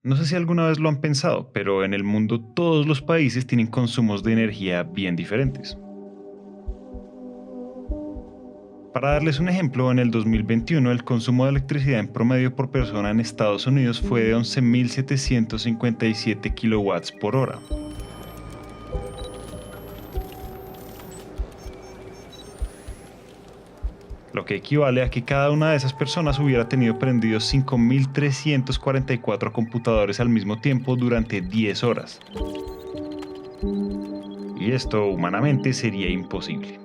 No sé si alguna vez lo han pensado, pero en el mundo todos los países tienen consumos de energía bien diferentes. Para darles un ejemplo, en el 2021 el consumo de electricidad en promedio por persona en Estados Unidos fue de 11.757 kilowatts por hora. Lo que equivale a que cada una de esas personas hubiera tenido prendidos 5.344 computadores al mismo tiempo durante 10 horas. Y esto humanamente sería imposible.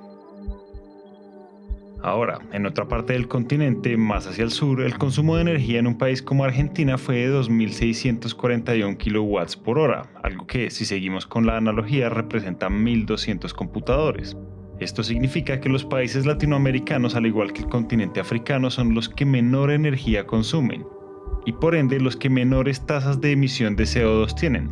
Ahora, en otra parte del continente, más hacia el sur, el consumo de energía en un país como Argentina fue de 2.641 kilowatts por hora, algo que, si seguimos con la analogía, representa 1.200 computadores. Esto significa que los países latinoamericanos, al igual que el continente africano, son los que menor energía consumen, y por ende los que menores tasas de emisión de CO2 tienen.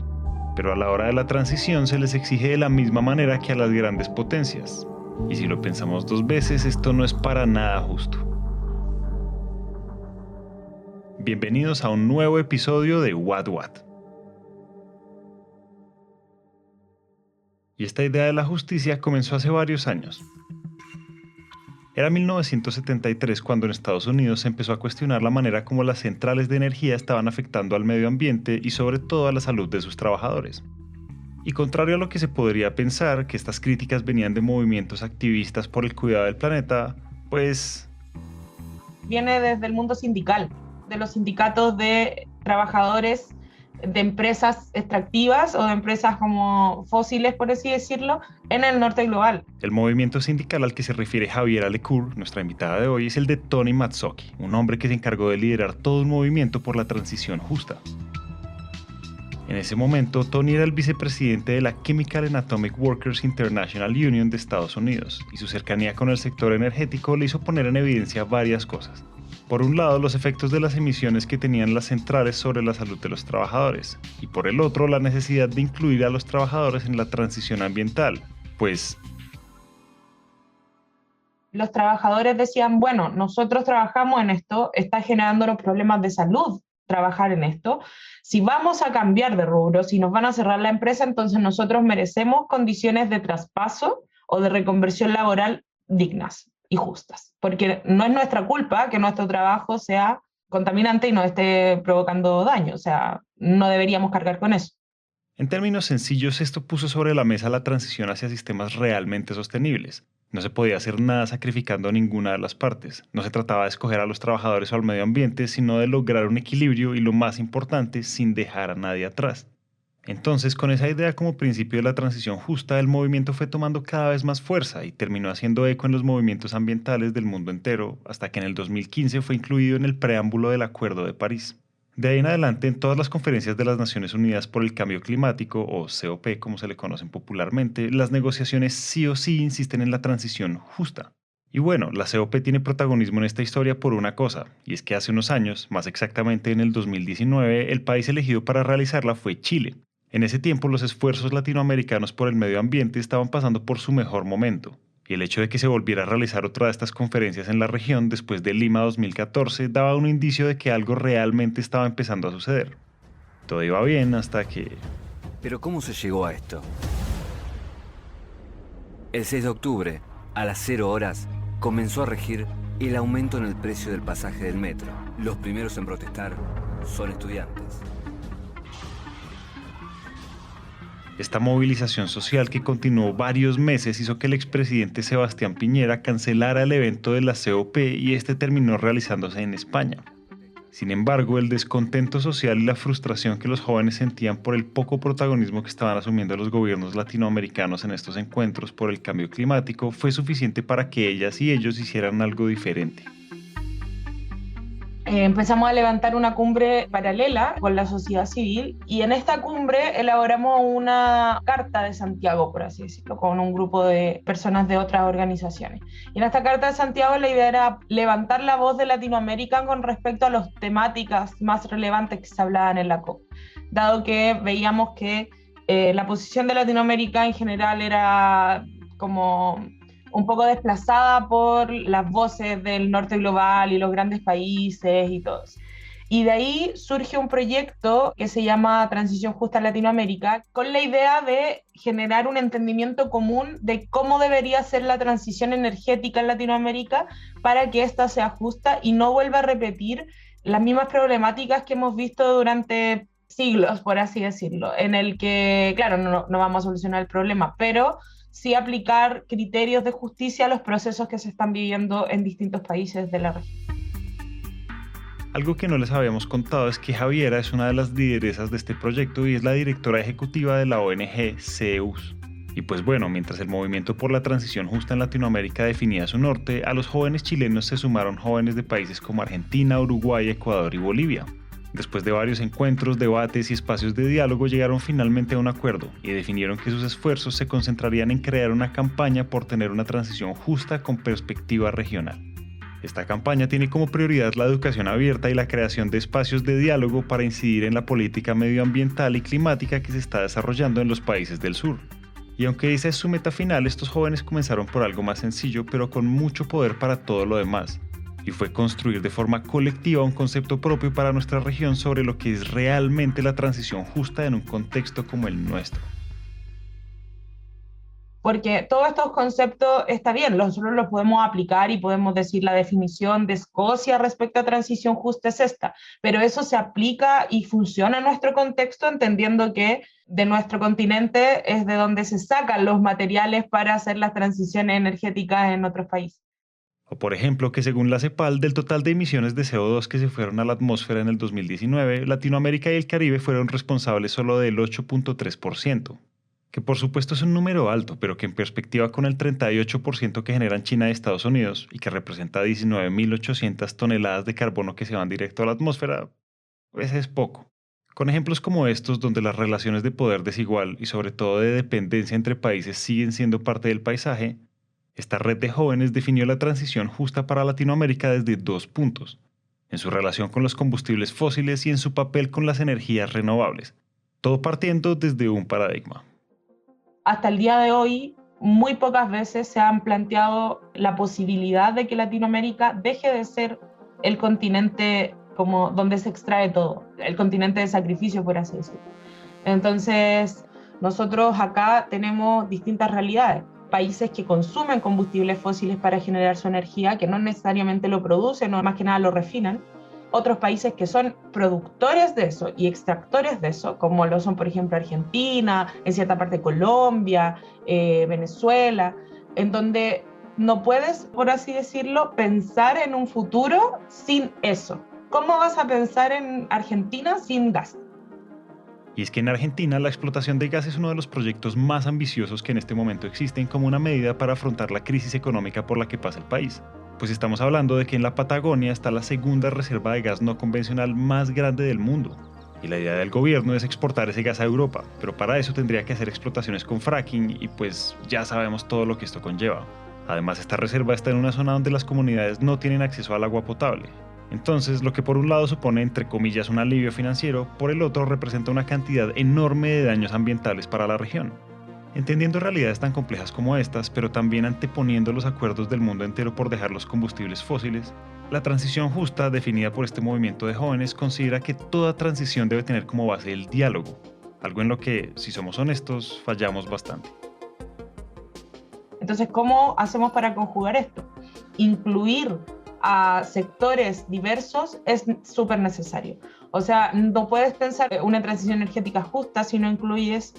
Pero a la hora de la transición se les exige de la misma manera que a las grandes potencias. Y si lo pensamos dos veces, esto no es para nada justo. Bienvenidos a un nuevo episodio de What What. Y esta idea de la justicia comenzó hace varios años. Era 1973 cuando en Estados Unidos se empezó a cuestionar la manera como las centrales de energía estaban afectando al medio ambiente y sobre todo a la salud de sus trabajadores. Y contrario a lo que se podría pensar, que estas críticas venían de movimientos activistas por el cuidado del planeta, pues viene desde el mundo sindical, de los sindicatos de trabajadores de empresas extractivas o de empresas como fósiles, por así decirlo, en el norte global. El movimiento sindical al que se refiere Javiera Lecour, nuestra invitada de hoy, es el de Tony Mazzocchi, un hombre que se encargó de liderar todo un movimiento por la transición justa. En ese momento, Tony era el vicepresidente de la Chemical and Atomic Workers International Union de Estados Unidos, y su cercanía con el sector energético le hizo poner en evidencia varias cosas. Por un lado, los efectos de las emisiones que tenían las centrales sobre la salud de los trabajadores, y por el otro, la necesidad de incluir a los trabajadores en la transición ambiental, pues los trabajadores decían, bueno, nosotros trabajamos en esto, está generándonos problemas de salud trabajar en esto. Si vamos a cambiar de rubro, si nos van a cerrar la empresa, entonces nosotros merecemos condiciones de traspaso o de reconversión laboral dignas y justas, porque no es nuestra culpa que nuestro trabajo sea contaminante y nos esté provocando daño, o sea, no deberíamos cargar con eso. en términos sencillos, esto puso sobre la mesa la transición hacia sistemas realmente sostenibles. No se podía hacer nada sacrificando a ninguna de las partes. No se trataba de escoger a los trabajadores o al medio ambiente, sino de lograr un equilibrio y, lo más importante, sin dejar a nadie atrás. Entonces, con esa idea como principio de la transición justa, el movimiento fue tomando cada vez más fuerza y terminó haciendo eco en los movimientos ambientales del mundo entero, hasta que en el 2015 fue incluido en el preámbulo del Acuerdo de París. De ahí en adelante, en todas las conferencias de las Naciones Unidas por el Cambio Climático, o COP como se le conocen popularmente, las negociaciones sí o sí insisten en la transición justa. Y bueno, la COP tiene protagonismo en esta historia por una cosa, y es que hace unos años, más exactamente en el 2019, el país elegido para realizarla fue Chile. En ese tiempo, los esfuerzos latinoamericanos por el medio ambiente estaban pasando por su mejor momento. Y el hecho de que se volviera a realizar otra de estas conferencias en la región después de Lima 2014 daba un indicio de que algo realmente estaba empezando a suceder. Todo iba bien hasta que... Pero ¿cómo se llegó a esto? El 6 de octubre, a las 0 horas, comenzó a regir el aumento en el precio del pasaje del metro. Los primeros en protestar son estudiantes. Esta movilización social que continuó varios meses hizo que el expresidente Sebastián Piñera cancelara el evento de la COP y este terminó realizándose en España. Sin embargo, el descontento social y la frustración que los jóvenes sentían por el poco protagonismo que estaban asumiendo los gobiernos latinoamericanos en estos encuentros por el cambio climático fue suficiente para que ellas y ellos hicieran algo diferente. Empezamos a levantar una cumbre paralela con la sociedad civil y en esta cumbre elaboramos una carta de Santiago, por así decirlo, con un grupo de personas de otras organizaciones. Y en esta carta de Santiago la idea era levantar la voz de Latinoamérica con respecto a las temáticas más relevantes que se hablaban en la COP, dado que veíamos que la posición de Latinoamérica en general era como un poco desplazada por las voces del norte global y los grandes países y todo eso. Y de ahí surge un proyecto que se llama Transición Justa en Latinoamérica, con la idea de generar un entendimiento común de cómo debería ser la transición energética en Latinoamérica para que ésta sea justa y no vuelva a repetir las mismas problemáticas que hemos visto durante siglos, por así decirlo, en el que, claro, no vamos a solucionar el problema, pero sí aplicar criterios de justicia a los procesos que se están viviendo en distintos países de la región. Algo que no les habíamos contado es que Javiera es una de las lideresas de este proyecto y es la directora ejecutiva de la ONG CEUS. Y pues bueno, mientras el movimiento por la transición justa en Latinoamérica definía su norte, a los jóvenes chilenos se sumaron jóvenes de países como Argentina, Uruguay, Ecuador y Bolivia. Después de varios encuentros, debates y espacios de diálogo, llegaron finalmente a un acuerdo y definieron que sus esfuerzos se concentrarían en crear una campaña por tener una transición justa con perspectiva regional. Esta campaña tiene como prioridad la educación abierta y la creación de espacios de diálogo para incidir en la política medioambiental y climática que se está desarrollando en los países del sur. Y aunque esa es su meta final, estos jóvenes comenzaron por algo más sencillo, pero con mucho poder para todo lo demás. Y fue construir de forma colectiva un concepto propio para nuestra región sobre lo que es realmente la transición justa en un contexto como el nuestro. Porque todos estos conceptos está bien, nosotros los podemos aplicar y podemos decir la definición de Escocia respecto a transición justa es esta, pero eso se aplica y funciona en nuestro contexto entendiendo que de nuestro continente es de donde se sacan los materiales para hacer las transiciones energéticas en otros países. O por ejemplo, que según la CEPAL, del total de emisiones de CO2 que se fueron a la atmósfera en el 2019, Latinoamérica y el Caribe fueron responsables solo del 8.3%. Que por supuesto es un número alto, pero que en perspectiva con el 38% que generan China y Estados Unidos y que representa 19.800 toneladas de carbono que se van directo a la atmósfera, pues es poco. Con ejemplos como estos, donde las relaciones de poder desigual y sobre todo de dependencia entre países siguen siendo parte del paisaje, esta red de jóvenes definió la transición justa para Latinoamérica desde 2 puntos: en su relación con los combustibles fósiles y en su papel con las energías renovables, todo partiendo desde un paradigma. Hasta el día de hoy, muy pocas veces se han planteado la posibilidad de que Latinoamérica deje de ser el continente como donde se extrae todo, el continente de sacrificio, por así decirlo. Entonces, nosotros acá tenemos distintas realidades. Países que consumen combustibles fósiles para generar su energía, que no necesariamente lo producen o más que nada lo refinan. Otros países que son productores de eso y extractores de eso, como lo son, por ejemplo, Argentina, en cierta parte Colombia, Venezuela, en donde no puedes, por así decirlo, pensar en un futuro sin eso. ¿Cómo vas a pensar en Argentina sin gas? Y es que en Argentina la explotación de gas es uno de los proyectos más ambiciosos que en este momento existen como una medida para afrontar la crisis económica por la que pasa el país. Pues estamos hablando de que en la Patagonia está la segunda reserva de gas no convencional más grande del mundo. Y la idea del gobierno es exportar ese gas a Europa, pero para eso tendría que hacer explotaciones con fracking y pues ya sabemos todo lo que esto conlleva. Además, esta reserva está en una zona donde las comunidades no tienen acceso al agua potable. Entonces, lo que por un lado supone entre comillas un alivio financiero, por el otro representa una cantidad enorme de daños ambientales para la región. Entendiendo realidades tan complejas como estas, pero también anteponiendo los acuerdos del mundo entero por dejar los combustibles fósiles, la transición justa, definida por este movimiento de jóvenes, considera que toda transición debe tener como base el diálogo, algo en lo que, si somos honestos, fallamos bastante. Entonces, ¿cómo hacemos para conjugar esto? Incluir a sectores diversos es súper necesario. O sea, no puedes pensar una transición energética justa si no incluyes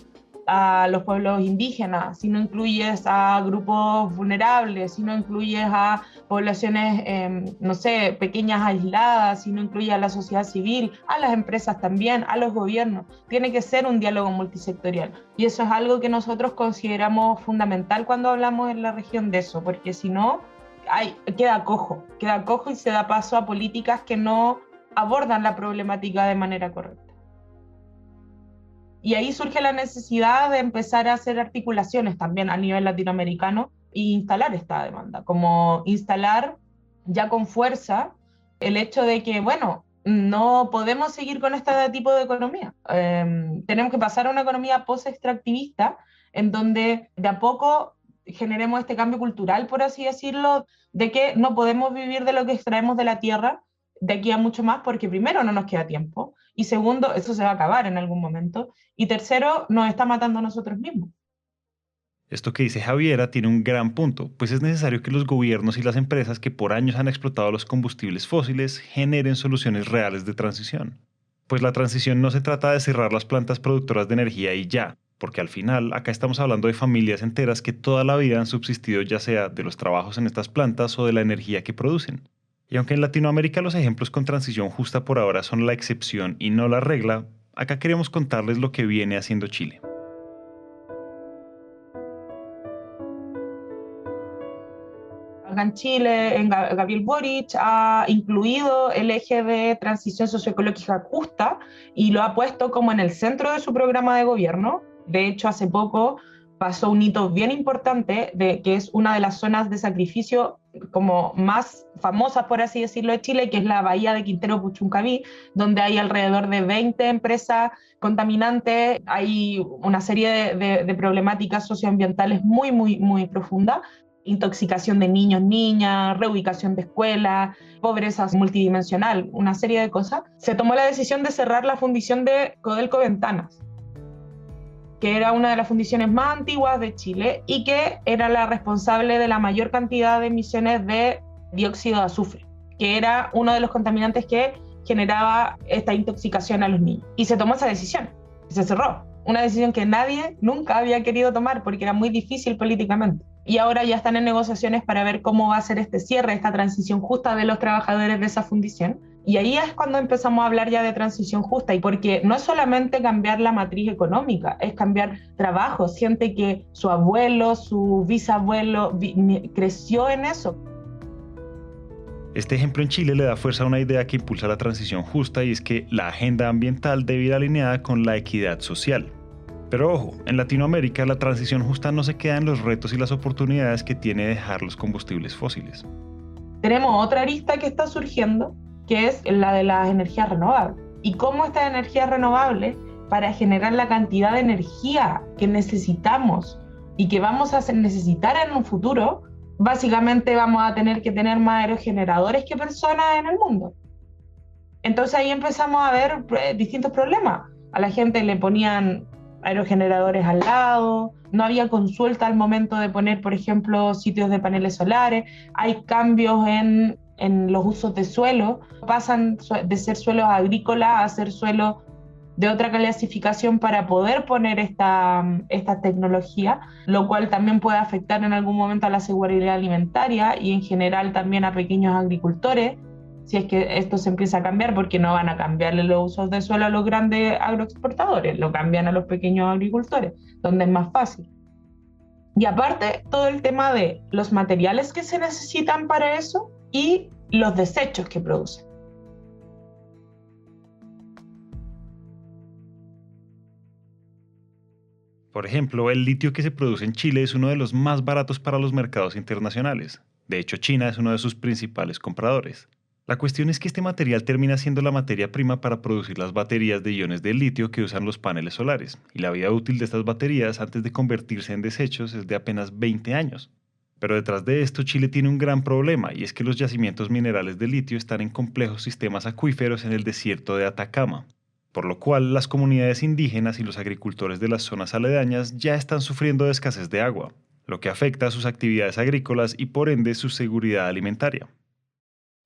a los pueblos indígenas, si no incluyes a grupos vulnerables, si no incluyes a poblaciones, no sé, pequeñas aisladas, si no incluyes a la sociedad civil, a las empresas también, a los gobiernos. Tiene que ser un diálogo multisectorial. Y eso es algo que nosotros consideramos fundamental cuando hablamos en la región de eso, porque si no, queda cojo y se da paso a políticas que no abordan la problemática de manera correcta. Y ahí surge la necesidad de empezar a hacer articulaciones también a nivel latinoamericano e instalar esta demanda, como instalar ya con fuerza el hecho de que, bueno, no podemos seguir con este tipo de economía. Tenemos que pasar a una economía post-extractivista en donde de a poco generemos este cambio cultural, por así decirlo, de que no podemos vivir de lo que extraemos de la tierra, de aquí a mucho más, porque primero no nos queda tiempo, y segundo, eso se va a acabar en algún momento, y tercero, nos está matando a nosotros mismos. Esto que dice Javiera tiene un gran punto, pues es necesario que los gobiernos y las empresas que por años han explotado los combustibles fósiles generen soluciones reales de transición. Pues la transición no se trata de cerrar las plantas productoras de energía y ya, porque al final acá estamos hablando de familias enteras que toda la vida han subsistido ya sea de los trabajos en estas plantas o de la energía que producen. Y aunque en Latinoamérica los ejemplos con transición justa por ahora son la excepción y no la regla, acá queremos contarles lo que viene haciendo Chile. Acá en Chile, Gabriel Boric ha incluido el eje de transición socioecológica justa y lo ha puesto como en el centro de su programa de gobierno. De hecho, hace poco pasó un hito bien importante, que es una de las zonas de sacrificio como más famosas, por así decirlo, de Chile, que es la bahía de Quintero Puchuncaví, donde hay alrededor de 20 empresas contaminantes, hay una serie de problemáticas socioambientales muy, muy, muy profundas, intoxicación de niños, niñas, reubicación de escuelas, pobreza multidimensional, una serie de cosas. Se tomó la decisión de cerrar la fundición de Codelco Ventanas, que era una de las fundiciones más antiguas de Chile y que era la responsable de la mayor cantidad de emisiones de dióxido de azufre, que era uno de los contaminantes que generaba esta intoxicación a los niños. Y se tomó esa decisión, se cerró. Una decisión que nadie nunca había querido tomar porque era muy difícil políticamente. Y ahora ya están en negociaciones para ver cómo va a ser este cierre, esta transición justa de los trabajadores de esa fundición. Y ahí es cuando empezamos a hablar ya de transición justa, y porque no es solamente cambiar la matriz económica, es cambiar trabajos, gente que su abuelo, su bisabuelo creció en eso. Este ejemplo en Chile le da fuerza a una idea que impulsa la transición justa, y es que la agenda ambiental debe ir alineada con la equidad social. Pero ojo, en Latinoamérica la transición justa no se queda en los retos y las oportunidades que tiene dejar los combustibles fósiles. Tenemos otra arista que está surgiendo, que es la de las energías renovables. Y cómo estas energías renovables, para generar la cantidad de energía que necesitamos y que vamos a necesitar en un futuro, básicamente vamos a tener que tener más aerogeneradores que personas en el mundo. Entonces ahí empezamos a ver distintos problemas. A la gente le ponían aerogeneradores al lado, no había consulta al momento de poner, por ejemplo, sitios de paneles solares, hay cambios en los usos de suelo, pasan de ser suelos agrícolas a ser suelos de otra clasificación para poder poner esta tecnología, lo cual también puede afectar en algún momento a la seguridad alimentaria y en general también a pequeños agricultores, si es que esto se empieza a cambiar, porque no van a cambiarle los usos de suelo a los grandes agroexportadores, lo cambian a los pequeños agricultores, donde es más fácil. Y aparte, todo el tema de los materiales que se necesitan para eso y los desechos que producen. Por ejemplo, el litio que se produce en Chile es uno de los más baratos para los mercados internacionales. De hecho, China es uno de sus principales compradores. La cuestión es que este material termina siendo la materia prima para producir las baterías de iones de litio que usan los paneles solares, y la vida útil de estas baterías antes de convertirse en desechos es de apenas 20 años. Pero detrás de esto, Chile tiene un gran problema, y es que los yacimientos minerales de litio están en complejos sistemas acuíferos en el desierto de Atacama, por lo cual las comunidades indígenas y los agricultores de las zonas aledañas ya están sufriendo de escasez de agua, lo que afecta a sus actividades agrícolas y por ende su seguridad alimentaria.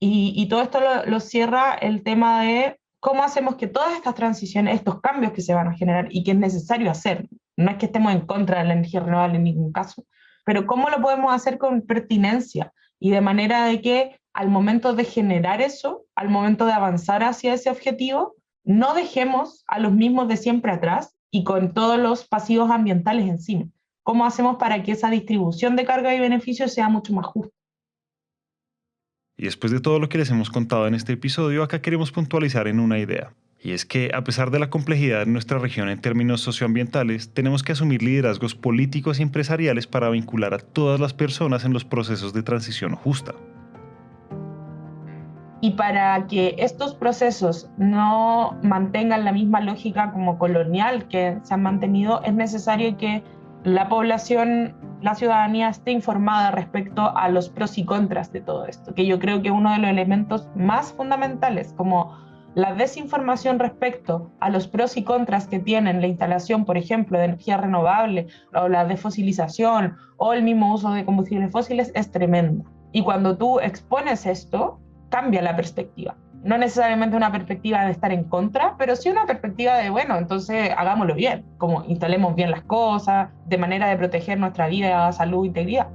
Y todo esto lo cierra el tema de cómo hacemos que todas estas transiciones, estos cambios que se van a generar y que es necesario hacer, no es que estemos en contra de la energía renovable en ningún caso, pero cómo lo podemos hacer con pertinencia y de manera de que al momento de generar eso, al momento de avanzar hacia ese objetivo, no dejemos a los mismos de siempre atrás y con todos los pasivos ambientales encima. ¿Cómo hacemos para que esa distribución de carga y beneficios sea mucho más justa? Y después de todo lo que les hemos contado en este episodio, acá queremos puntualizar en una idea. Y es que, a pesar de la complejidad de nuestra región en términos socioambientales, tenemos que asumir liderazgos políticos y empresariales para vincular a todas las personas en los procesos de transición justa. Y para que estos procesos no mantengan la misma lógica como colonial que se han mantenido, es necesario que la población, la ciudadanía esté informada respecto a los pros y contras de todo esto, que yo creo que es uno de los elementos más fundamentales, como la desinformación respecto a los pros y contras que tienen la instalación, por ejemplo, de energía renovable, o la desfosilización, o el mismo uso de combustibles fósiles, es tremenda. Y cuando tú expones esto, cambia la perspectiva. No necesariamente una perspectiva de estar en contra, pero sí una perspectiva de, bueno, entonces hagámoslo bien, como instalemos bien las cosas, de manera de proteger nuestra vida, salud, integridad.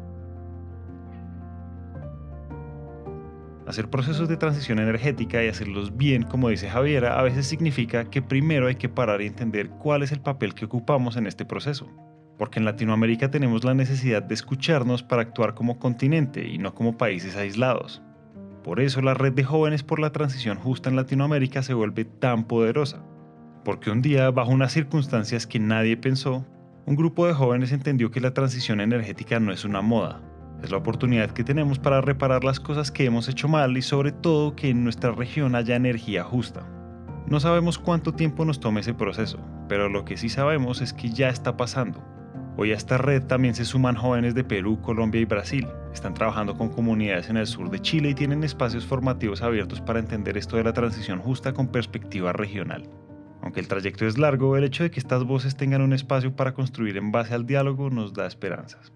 Hacer procesos de transición energética y hacerlos bien, como dice Javiera, a veces significa que primero hay que parar y entender cuál es el papel que ocupamos en este proceso. Porque en Latinoamérica tenemos la necesidad de escucharnos para actuar como continente y no como países aislados. Por eso la red de jóvenes por la transición justa en Latinoamérica se vuelve tan poderosa. Porque un día, bajo unas circunstancias que nadie pensó, un grupo de jóvenes entendió que la transición energética no es una moda. Es la oportunidad que tenemos para reparar las cosas que hemos hecho mal y sobre todo que en nuestra región haya energía justa. No sabemos cuánto tiempo nos tome ese proceso, pero lo que sí sabemos es que ya está pasando. Hoy a esta red también se suman jóvenes de Perú, Colombia y Brasil. Están trabajando con comunidades en el sur de Chile y tienen espacios formativos abiertos para entender esto de la transición justa con perspectiva regional. Aunque el trayecto es largo, el hecho de que estas voces tengan un espacio para construir en base al diálogo nos da esperanzas.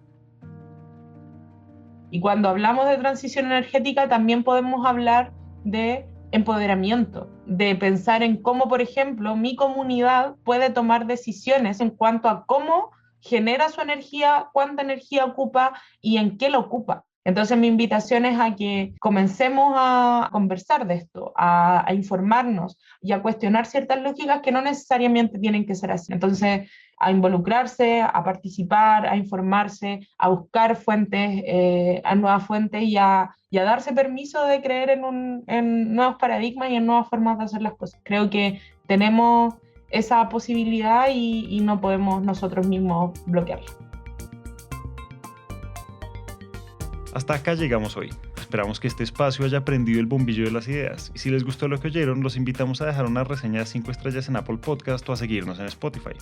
Y cuando hablamos de transición energética también podemos hablar de empoderamiento, de pensar en cómo, por ejemplo, mi comunidad puede tomar decisiones en cuanto a cómo genera su energía, cuánta energía ocupa y en qué la ocupa. Entonces mi invitación es a que comencemos a conversar de esto, a informarnos y a cuestionar ciertas lógicas que no necesariamente tienen que ser así. Entonces, a involucrarse, a participar, a informarse, a buscar fuentes, a nuevas fuentes y a darse permiso de creer en nuevos paradigmas y en nuevas formas de hacer las cosas. Creo que tenemos esa posibilidad y no podemos nosotros mismos bloquearla. Hasta acá llegamos hoy. Esperamos que este espacio haya prendido el bombillo de las ideas. Y si les gustó lo que oyeron, los invitamos a dejar una reseña de 5 estrellas en Apple Podcast o a seguirnos en Spotify.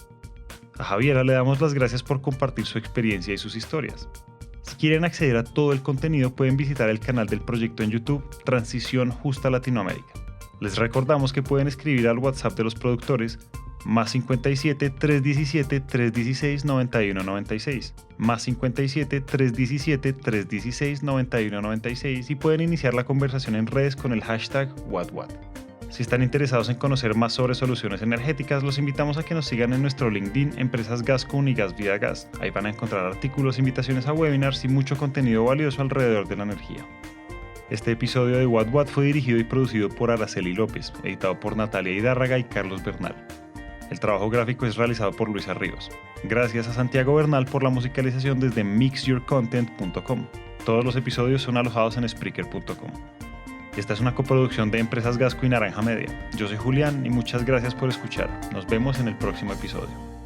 A Javiera le damos las gracias por compartir su experiencia y sus historias. Si quieren acceder a todo el contenido, pueden visitar el canal del proyecto en YouTube, Transición Justa Latinoamérica. Les recordamos que pueden escribir al WhatsApp de los productores +57 317 316 9196, +57 317 316 9196 y pueden iniciar la conversación en redes con el hashtag #WhatWhat. Si están interesados en conocer más sobre soluciones energéticas, los invitamos a que nos sigan en nuestro LinkedIn Empresas Gascun y Gas Vida Gas. Ahí van a encontrar artículos, invitaciones a webinars y mucho contenido valioso alrededor de la energía. Este episodio de What What fue dirigido y producido por Araceli López, editado por Natalia Hidárraga y Carlos Bernal. El trabajo gráfico es realizado por Luisa Ríos. Gracias a Santiago Bernal por la musicalización desde mixyourcontent.com. Todos los episodios son alojados en Spreaker.com. Esta es una coproducción de Empresas Gasco y Naranja Media. Yo soy Julián y muchas gracias por escuchar. Nos vemos en el próximo episodio.